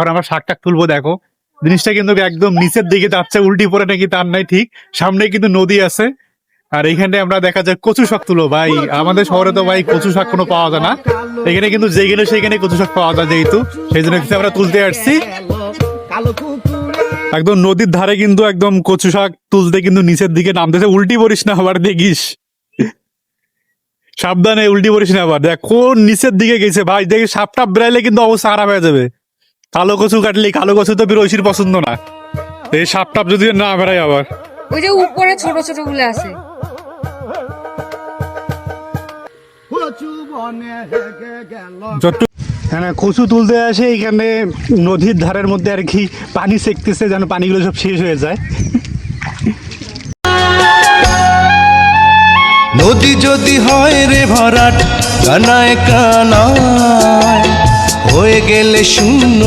এখন আমরা শাকটা তুলবো। দেখো জিনিসটা কিন্তু একদম নিচের দিকে যাচ্ছে, উল্টি পরে নাকি তার নাই ঠিক, সামনে কিন্তু নদী আছে। আর এখানে আমরা দেখা যায় কচু শাক তুলো ভাই, আমাদের শহরে তো ভাই কচু শাক কোনো পাওয়া যায় না, এখানে কিন্তু যেখানে সেখানে কচু শাক পাওয়া যায়, যেহেতু সেই জন্য আমরা তুলতে আসছি। একদম নদীর ধারে কিন্তু একদম কচু শাক তুলতে কিন্তু নিচের দিকে নামতেছে। উল্টি পড়িস না আবার, দেখিস সাবধানে, উল্টি পড়িস না আবার। দেখ কোন নিচের দিকে গেছে ভাই, দেখি সাপটা বেড়াইলে কিন্তু অবস্থা খারাপ হয়ে যাবে। কালো কচু কাটলি, কালো কচু তো বিরোশীর পছন্দ না, এই সাপটাপ যদি না বেড়াই আবার। ওই যে উপরে ছোট ছোট গুলো আছে। হ্যাঁ, কচু তুলতে আসে এখানে নদীর ধারের মধ্যে আর কি পানি সেকতেছে, যেন পানিগুলো সব শেষ হয়ে যায়। নদী যদি হয় রে ভরাট, কানায় কানায় হয়ে গেলে শূন্য